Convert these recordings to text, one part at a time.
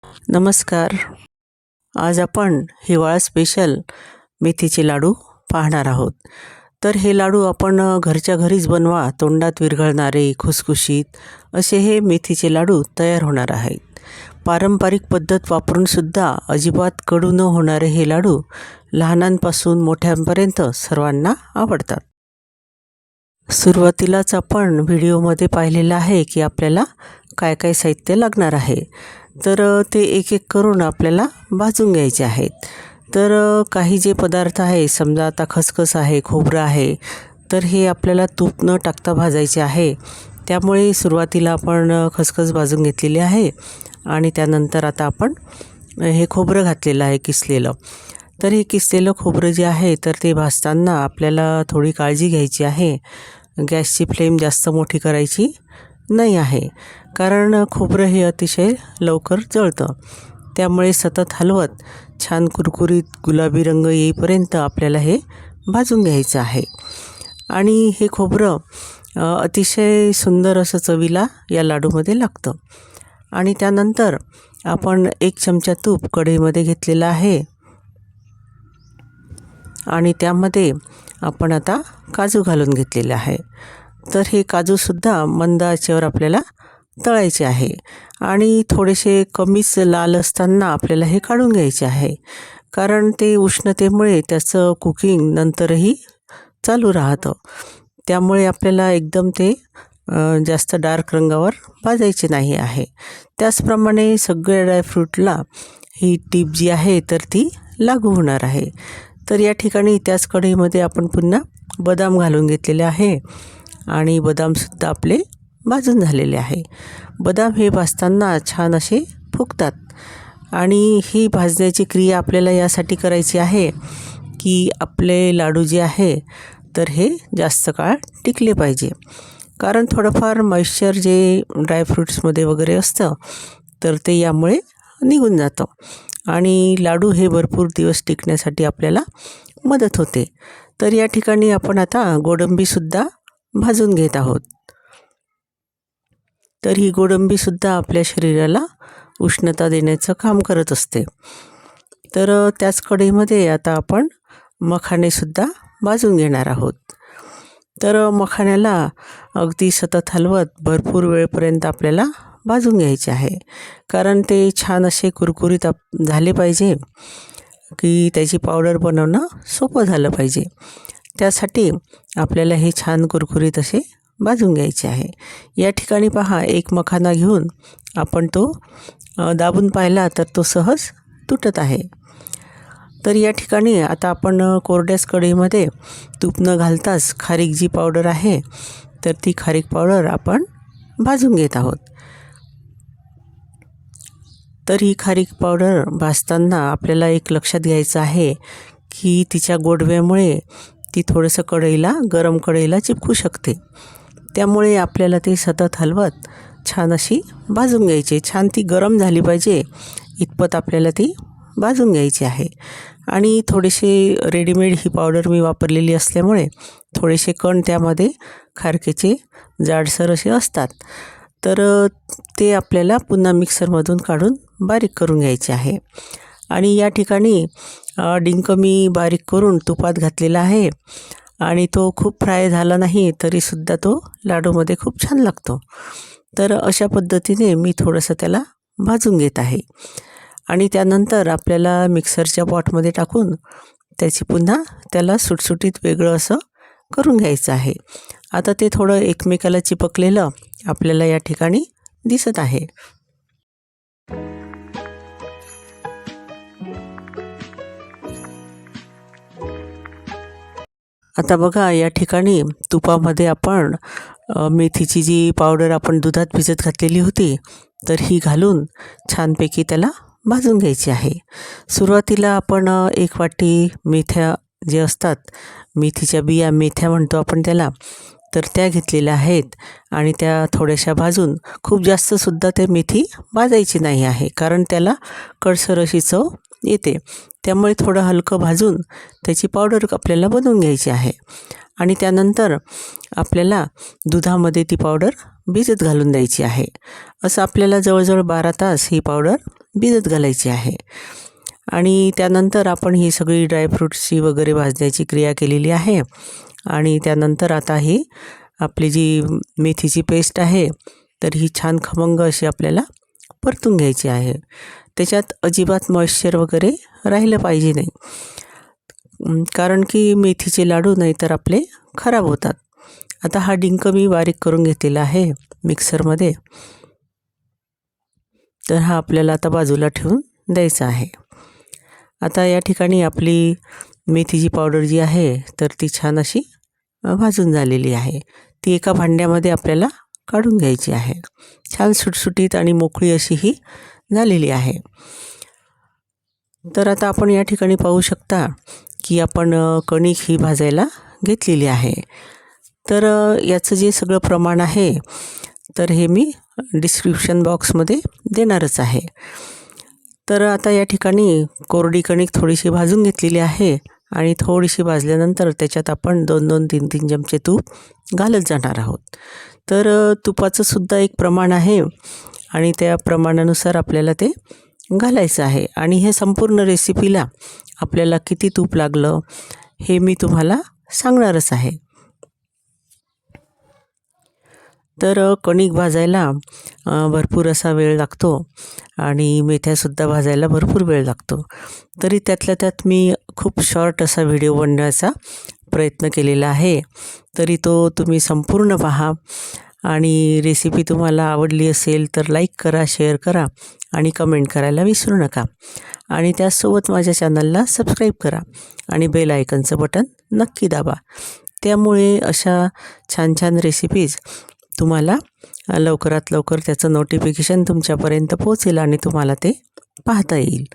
नमस्कार. आज आपण हिवाळा स्पेशल मेथीचे लाडू पाहणार आहोत. तर हे लाडू आपण घरच्या घरीच बनवा. तोंडात विरघळणारे, खुसखुशीत असे हे मेथीचे लाडू तयार होणार आहेत. पारंपरिक पद्धत वापरून सुद्धा अजिबात कडू न होणारे हे लाडू लहानांपासून मोठ्यांपर्यंत सर्वांना आवडतात. सुरुवातीलाच आपण व्हिडिओमध्ये पाहिलेलं आहे की आपल्याला काय काय साहित्य लागणार आहे. तर ते एक एक करून आपल्याला भाजून घ्यायचे आहेत. तर काही जे पदार्थ आहे, समजा आता खसखस आहे, खोबरं आहे, तर हे आपल्याला तूप न टाकता भाजायचे आहे. त्यामुळे सुरुवातीला आपण खसखस भाजून घेतलेली आहे आणि त्यानंतर आता आपण हे खोबरं घातलेलं आहे किसलेलं. तर हे किसलेलं खोबरं जे आहे तर ते भाजताना आपल्याला थोडी काळजी घ्यायची आहे. गॅसची फ्लेम जास्त मोठी करायची नाही आहे, कारण खोबरं हे अतिशय लवकर जळतं. त्यामुळे सतत हलवत छान कुरकुरीत गुलाबी रंग येईपर्यंत आपल्याला हे भाजून घ्यायचं आहे. आणि हे खोबरं अतिशय सुंदर असं चवीला या लाडूमध्ये लागतं. आणि त्यानंतर आपण 1 चमचा तूप कढईमध्ये घेतलेलं आहे आणि त्यामध्ये आपण आता काजू घालून घेतलेले आहे. तर हे काजूसुद्धा मंद आचेवर आपल्याला तळायचे आहे आणि थोडेसे कमीच लाल असताना आपल्याला हे काढून घ्यायचे आहे, कारण ते उष्णतेमुळे त्याचं कुकिंग नंतरही चालू राहतं. त्यामुळे आपल्याला एकदम ते जास्त डार्क रंगावर भाजायचे नाही आहे. त्याचप्रमाणे सगळ्या ड्रायफ्रूटला ही टीप जी आहे तर ती लागू होणार आहे. तर या ठिकाणी त्याच कढईमध्ये आपण पुन्हा बदाम घालून घेतलेले आहे आणि बदामसुद्धा आपले भाजून झालेले आहे. बदाम हे भाजताना छान असे फुगतात आणि ही भाजण्याची क्रिया आपल्याला यासाठी करायची आहे की आपले लाडू जे आहे तर हे जास्त काळ टिकले पाहिजे. कारण थोडंफार मॉइश्चर जे ड्रायफ्रूट्समध्ये वगैरे असतं तर ते यामुळे निघून जातं आणि लाडू हे भरपूर दिवस टिकण्यासाठी आपल्याला मदत होते. तर या ठिकाणी आपण आता गोडंबीसुद्धा भाजून घेत आहोत. तर ही गोडंबीसुद्धा आपल्या शरीराला उष्णता देण्याचं काम करत असते. तर त्याच कढईमध्ये आता आपण मखाणेसुद्धा भाजून घेणार आहोत. तर मखाण्याला अगदी सतत हलवत भरपूर वेळपर्यंत आपल्याला भाजून घ्यायचे आहे, कारण ते छान असे कुरकुरीत झाले पाहिजे की त्याची पावडर बनवणं सोपं झालं पाहिजे. त्यासाठी आपल्याला हे छान कुरकुरीत असे भाजून घ्यायचे आहे. या ठिकाणी पहा, एक मखाना घेऊन आपण तो दाबून पाहिला तर तो सहज तुटत आहे. तर या ठिकाणी आता आपण कोरड्याच कढईमध्ये तूप न घालताच खारीक जी पावडर आहे तर ती खारीक पावडर आपण भाजून घेत आहोत. तर ही खारीक पावडर भाजताना आपल्याला एक लक्षात घ्यायचं आहे की तिच्या गोडव्यामुळे ती थोडंसं गरम कढईला चिपकू शकते. त्यामुळे आपल्याला ते सतत हलवत छान अशी भाजून घ्यायची. छान ती गरम झाली पाहिजे इतपत आपल्याला ती भाजून घ्यायची आहे. आणि थोडेसे रेडीमेड ही पावडर मी वापरलेली असल्यामुळे थोडेसे कण त्यामध्ये खारकेचे जाडसर असे असतात. तर ते आपल्याला पुन्हा मिक्सरमधून काढून बारीक करून घ्यायचे आहे. आणि या ठिकाणी डिंक मी बारीक करून तुपात घातलेला आहे आणि तो खूप फ्राय झाला नाही तरीसुद्धा तो लाडूमध्ये खूप छान लागतो. तर अशा पद्धतीने मी थोडंसं त्याला भाजून घेत आहे आणि त्यानंतर आपल्याला मिक्सरच्या पॉटमध्ये टाकून त्याला सुटसुटीत वेगळं असं करून घ्यायचं आहे. आता ते थोडं एकमेकाला चिपकलेलं आपल्याला या ठिकाणी दिसत आहे. आता बघा, या ठिकाणी तुपामध्ये आपण मेथीची जी पावडर आपण दुधात भिजत घातलेली होती तर ही घालून छानपैकी त्याला भाजून घ्यायची आहे. सुरुवातीला आपण 1 वाटी मेथ्या जे असतात, मेथीच्या बिया, मेथ्या म्हणतो आपण त्याला, तर त्या घेतलेल्या आहेत आणि त्या थोड्याशा भाजून, खूप जास्तसुद्धा ते मेथी भाजायची नाही आहे, कारण त्याला कडसर अशी चव येते. त्यामुळे थोडं हलकं भाजून त्याची पावडर आपल्याला बनवून घ्यायची आहे. आणि त्यानंतर आपल्याला दुधामध्ये ती पावडर भिजत घालून द्यायची आहे. असं आपल्याला जवळजवळ 12 तास ही पावडर भिजत घालायची आहे. आणि त्यानंतर आपण ही सगळी ड्रायफ्रूट्सची वगैरे भाजण्याची क्रिया केलेली आहे. आणि त्यानंतर आता ही आपली जी मेथीची पेस्ट आहे तर ही छान खमंग अशी आपल्याला परतून घ्यायची आहे. त्याच्यात अजिबात मॉइश्चर वगैरे राहिलं पाहिजे नाही, कारण की मेथीचे लाडू नाहीतर आपले खराब होतात. आता हा डिंक मी बारीक करून घेतलेला आहे मिक्सरमध्ये. तर हा आपल्याला आता बाजूला ठेवून द्यायचा आहे. आता या ठिकाणी आपली मेथीची पावडर जी आहे तर ती छान अशी भाजून झालेली आहे. ती एका भांड्यामध्ये आपल्याला काढून घ्यायची आहे. छान सुटसुटीत आणि मोकळी अशी ही झालेली आहे. तर आता आपण या ठिकाणी पाहू शकता की आपण कणिक ही भाजायला घेतलेली आहे. तर याचं जे सगळं प्रमाण आहे तर हे मी डिस्क्रिप्शन बॉक्समध्ये देणारच आहे. तर आता या ठिकाणी कोरडी कणिक थोडीशी भाजून घेतलेली आहे आणि थोडीशी भाजल्यानंतर त्याच्यात आपण 2-2, 3-3 चमचे तूप घालत जाणार आहोत. तर तुपाचं सुद्धा एक प्रमाण आहे आणि त्या प्रमाणानुसार आपल्याला ते घालायचं आहे. आणि हे संपूर्ण रेसिपीला आपल्याला किती तूप लागलं हे मी तुम्हाला सांगणारच आहे. तर कणिक भाजायला भरपूर असा वेळ लागतो आणि मेथ्यासुद्धा भाजायला भरपूर वेळ लागतो. तरी त्यातल्या त्यात मी खूप शॉर्ट असा व्हिडिओ बनवण्याचा प्रयत्न केलेला आहे. तरी तो तुम्ही संपूर्ण पहा आणि रेसिपी तुम्हाला आवडली असेल तर लाईक करा, शेअर करा आणि कमेंट करायला विसरू नका. आणि त्याचसोबत माझ्या चॅनलला सबस्क्राईब करा आणि बेल आयकनचं बटन नक्की दाबा. त्यामुळे अशा छान छान रेसिपीज तुम्हाला लवकरात लवकर त्याचं नोटिफिकेशन तुमच्यापर्यंत पोहोचेल आणि तुम्हाला ते पाहता येईल.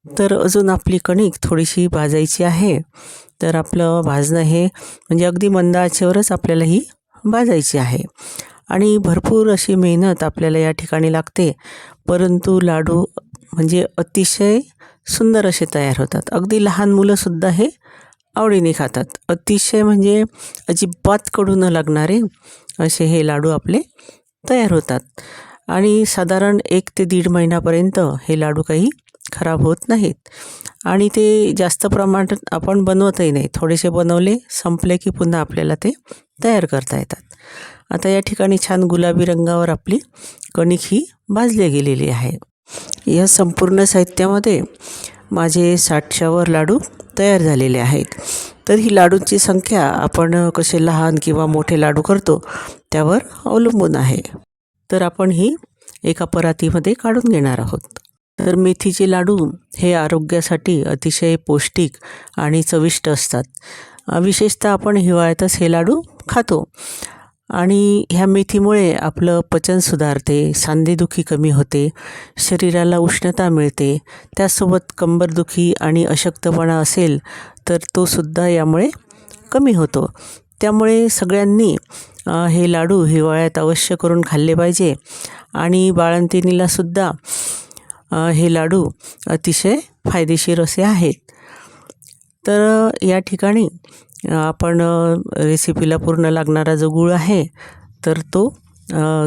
तर अजून आपली कणिक थोडीशी भाजायची आहे. तर आपलं भाजणं हे म्हणजे अगदी मंद आचेवरच आपल्याला ही भाजायची आहे. आणि भरपूर अशी मेहनत आपल्याला या ठिकाणी लागते, परंतु लाडू म्हणजे अतिशय सुंदर असे तयार होतात. अगदी लहान मुलंसुद्धा हे आवडीने खातात. अतिशय म्हणजे अजिबात कडू न लागणारे असे हे लाडू आपले तयार होतात. आणि साधारण 1 ते 1.5 महिन्यापर्यंत हे लाडू काही खराब होत नाहीत. आणि ते जास्त प्रमाणात आपण बनवतही नाही. थोडेसे बनवले, संपले की पुन्हा आपल्याला ते तयार करता येतात. आता या ठिकाणी छान गुलाबी रंगावर आपली कणिक ही भाजली गेलेली आहे. या संपूर्ण साहित्यामध्ये माझे 60च्या वर लाडू तयार झालेले आहेत. तर ही लाडूंची संख्या आपण कसे लहान किंवा मोठे लाडू करतो त्यावर अवलंबून आहे. तर आपण ही एका परातीमध्ये काढून घेणार आहोत. तर मेथीचे लाडू हे आरोग्यासाठी अतिशय पौष्टिक आणि चविष्ट असतात. विशेषतः आपण हिवाळ्यातच हे लाडू खातो. आणि ह्या मेथीमुळे आपलं पचन सुधारते, सांधेदुखी कमी होते, शरीराला उष्णता मिळते. त्यासोबत कंबरदुखी आणि अशक्तपणा असेल तर तो सुद्धा यामुळे कमी होतो. त्यामुळे सगळ्यांनी हे लाडू हिवाळ्यात अवश्य करून खाल्ले पाहिजे. आणि बाळंतिणीलासुद्धा हे लाडू अतिशय फायदेशीर असे आहेत. तर या ठिकाणी आपण रेसिपीला पूर्ण लागणारा जो गूळ आहे तर तो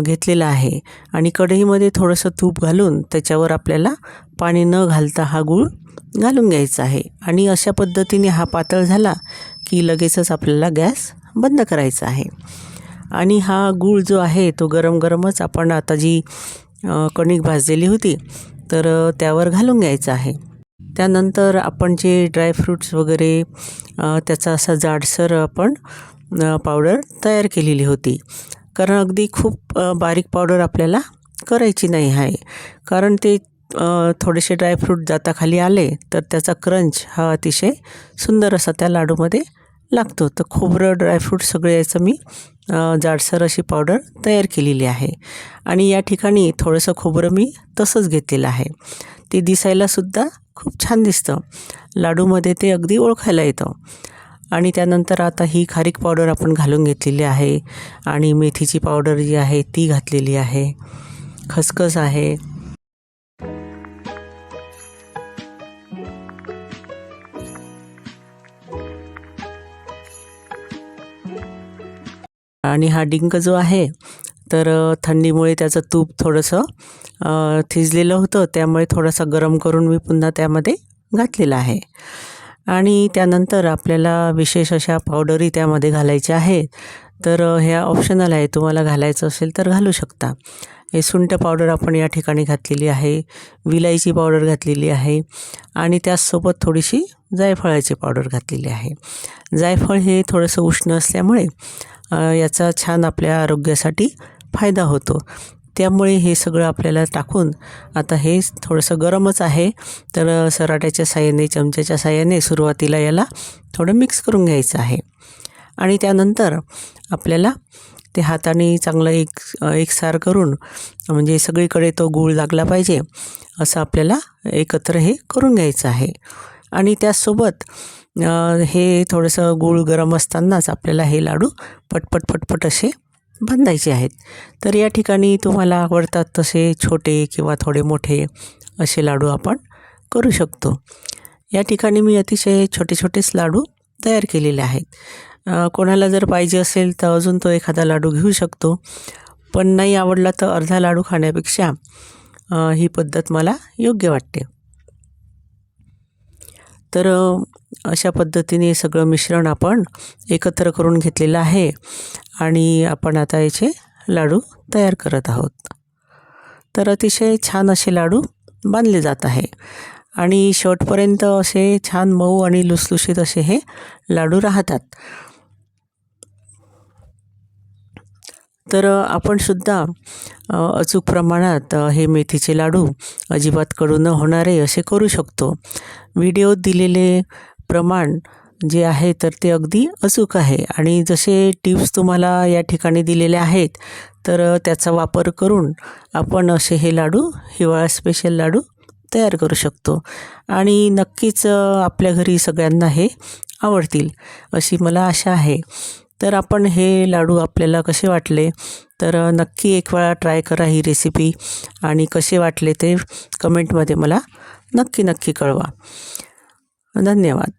घेतलेला आहे. आणि कढईमध्ये थोडंसं तूप घालून त्याच्यावर आपल्याला पाणी न घालता हा गूळ घालून घ्यायचा आहे. आणि अशा पद्धतीने हा पातळ झाला की लगेचच आपल्याला गॅस बंद करायचा आहे. आणि हा गूळ जो आहे तो गरम गरमच आपण आता जी कणिक भाजलेली होती तर त्यावर घालून घ्यायचा आहे. त्यानंतर आपण जे ड्रायफ्रूट्स वगैरे त्याचा असा जाडसर आपण पावडर तयार केलेली होती. कारण अगदी खूप बारीक पावडर आपल्याला करायची नाही आहे, कारण ते थोडेसे ड्रायफ्रूट दाताखाली आले तर त्याचा क्रंच हा अतिशय सुंदर असा त्या लाडूमध्ये लागतो. तर खोबरं, ड्रायफ्रूट सगळे याचं मी जाडसर अशी पावडर तयार केलेली आहे. आणि या ठिकाणी थोडंसं खोबरं मी तसंच घेतलेलं आहे. ते दिसायलासुद्धा खूप छान दिसतं. लाडूमध्ये ते अगदी ओळखायला येतं. आणि त्यानंतर आता ही खारीक पावडर आपण घालून घेतलेली आहे. आणि मेथीची पावडर जी आहे ती घातलेली आहे. खसखस आहे. आणि हा डिंक जो आहे तर थंडीमुळे त्याचं तूप थोडंसं थिजलेलं होतं, त्यामुळे थोडंसं गरम करून मी पुन्हा त्यामध्ये घातलेलं आहे. आणि त्यानंतर आपल्याला विशेष अशा पावडरी त्यामध्ये घालायच्या आहेत. तर ह्या ऑप्शनल आहे, तुम्हाला घालायचं असेल तर घालू शकता. हे सुंठ पावडर आपण या ठिकाणी घातलेली आहे, विलायची पावडर घातलेली आहे आणि त्याचसोबत थोडीशी जायफळाची पावडर घातलेली आहे. जायफळ हे थोडंसं उष्ण असल्यामुळे याचा छान आपल्या आरोग्यासाठी फायदा होतो. त्यामुळे हे सगळं आपल्याला टाकून आता हे थोडंसं गरमच आहे, तर सराट्याच्या साहाय्याने, चमच्याच्या साहाय्याने सुरुवातीला याला थोडं मिक्स करून घ्यायचं आहे. आणि त्यानंतर आपल्याला ते हाताने चांगलं एकसार करून, म्हणजे सगळीकडे तो गूळ लागला पाहिजे असं आपल्याला एकत्र हे करून घ्यायचं आहे. आणि त्याचसोबत हे थोडंसं गूळ गरम असतानाच आपल्याला हे लाडू पटपट असे बांधायचे आहेत. तर या ठिकाणी तुम्हाला आवडतात तसे छोटे किंवा थोडे मोठे असे लाडू आपण करू शकतो. या ठिकाणी मी अतिशय छोटेच लाडू तयार केलेले आहेत. कोणाला जर पाहिजे असेल तर अजून तो एखादा लाडू घेऊ शकतो, पण नाही आवडला तर अर्धा लाडू खाण्यापेक्षा ही पद्धत मला योग्य वाटते. तर अशा पद्धतीने सगळं मिश्रण आपण एकत्र करून घेतलेलं आहे आणि आपण आता याचे लाडू तयार करत आहोत. तर अतिशय छान असे लाडू बांधले जात आहे आणि शेवटपर्यंत असे छान मऊ आणि लुसलुशीत असे हे लाडू राहतात. तर आपण सुद्धा अचूक प्रमाणात हे मेथीचे लाडू अजिबात कडू न होणारे असे करू शकतो. व्हिडिओत दिलेले प्रमाण जे आहे तर ते अगदी अचूक आहे आणि जसे टिप्स तुम्हाला या ठिकाणी दिलेले आहेत तर त्याचा वापर करून आपण असे हे लाडू, हिवाळा स्पेशल लाडू तयार करू शकतो आणि नक्कीच आपल्या घरी सगळ्यांना हे आवडतील अशी मला आशा आहे. तर आपण हे लाडू आपल्याला कसे वाटले तर नक्की एक वेळा ट्राय करा ही रेसिपी आणि कसे वाटले ते कमेंटमध्ये मला नक्की कळवा. धन्यवाद.